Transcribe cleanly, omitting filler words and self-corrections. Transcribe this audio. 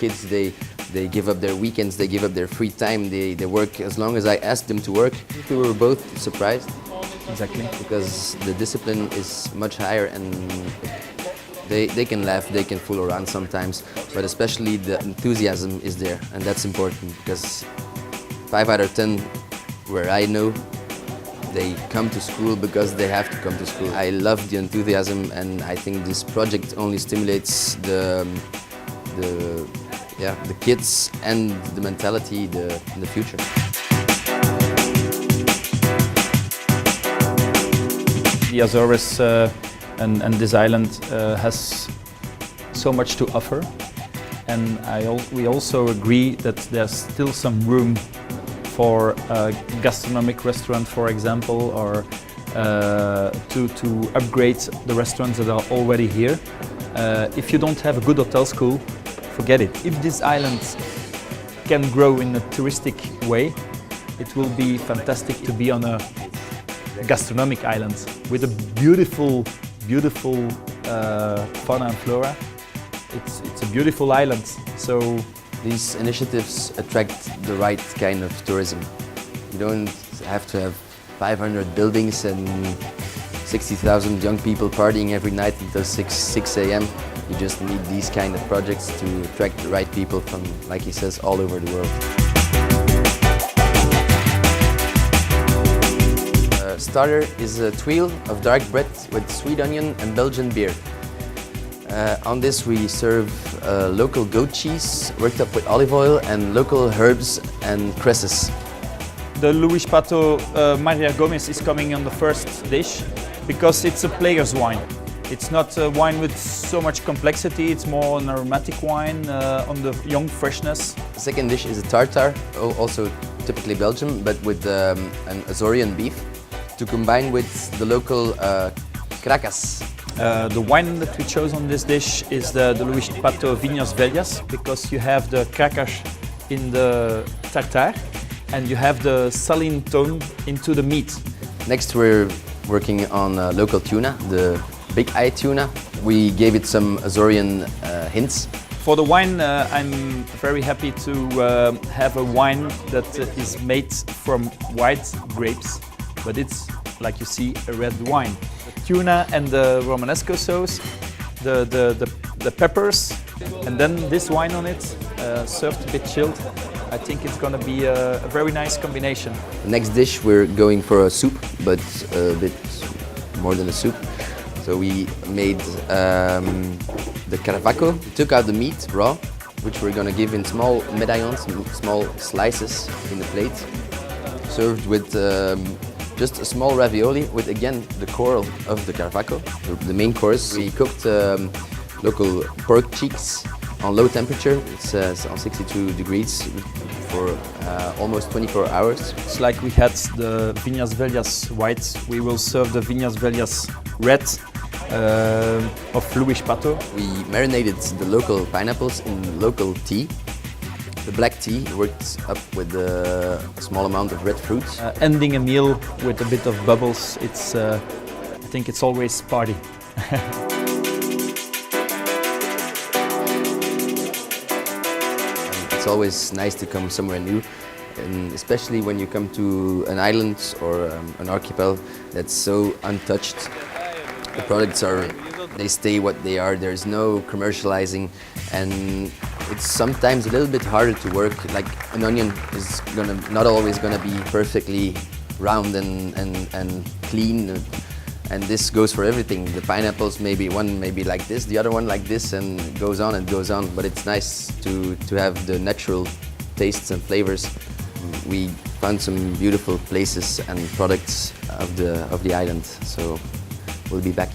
kids, they give up their weekends, they give up their free time, they work as long as I asked them to work. We were both surprised. Exactly. Because the discipline is much higher and they can laugh, they can fool around sometimes, but especially the enthusiasm is there, and that's important because 5 out of 10 where I know, they come to school because they have to come to school. I love the enthusiasm, and I think this project only stimulates the kids and the mentality in the future. The Azores and this island has so much to offer, and we also agree that there's still some room for a gastronomic restaurant, for example, or to upgrade the restaurants that are already here. If you don't have a good hotel school, forget it. If this island can grow in a touristic way, it will be fantastic to be on a gastronomic island with a beautiful fauna and flora. It's a beautiful island. So these initiatives attract the right kind of tourism. You don't have to have 500 buildings and 60,000 young people partying every night until 6 a.m. You just need these kind of projects to attract the right people from, like he says, all over the world. Starter is a tuile of dark bread with sweet onion and Belgian beer. On this we serve local goat cheese worked up with olive oil and local herbs and cresses. The Luis Pato Maria Gomez is coming on the first dish because it's a player's wine. It's not a wine with so much complexity, it's more an aromatic wine on the young freshness. The second dish is a tartare, also typically Belgium, but with an Azorean beef, to combine with the local cracas. The wine that we chose on this dish is the Luis Pato Viñas Velhas, because you have the cracas in the tartare and you have the saline tone into the meat. Next we're working on local tuna, the big eye tuna. We gave it some Azorean hints. For the wine, I'm very happy to have a wine that is made from white grapes, but it's, like you see, a red wine. The tuna and the Romanesco sauce, the peppers, and then this wine on it, served a bit chilled. I think it's going to be a very nice combination. The next dish we're going for a soup, but a bit more than a soup. So we made the caravaco. We took out the meat raw, which we're going to give in small medallions, small slices in the plate, served with just a small ravioli with, again, the core of the caravaco, the main course. We cooked local pork cheeks on low temperature. It's on 62 degrees for almost 24 hours. It's like we had the Viñas Velhas white. We will serve the Viñas Velhas red of Luis Pato. We marinated the local pineapples in local tea. The black tea worked up with a small amount of red fruit. Ending a meal with a bit of bubbles, it's, I think it's always party. It's always nice to come somewhere new, and especially when you come to an island or an archipel that's so untouched. The products they stay what they are. There's no commercializing, and it's sometimes a little bit harder to work. Like an onion is not always gonna be perfectly round and clean, and this goes for everything. The pineapples, one may be like this, the other one like this, and it goes on and goes on. But it's nice to have the natural tastes and flavors. We found some beautiful places and products of the island, so we'll be back.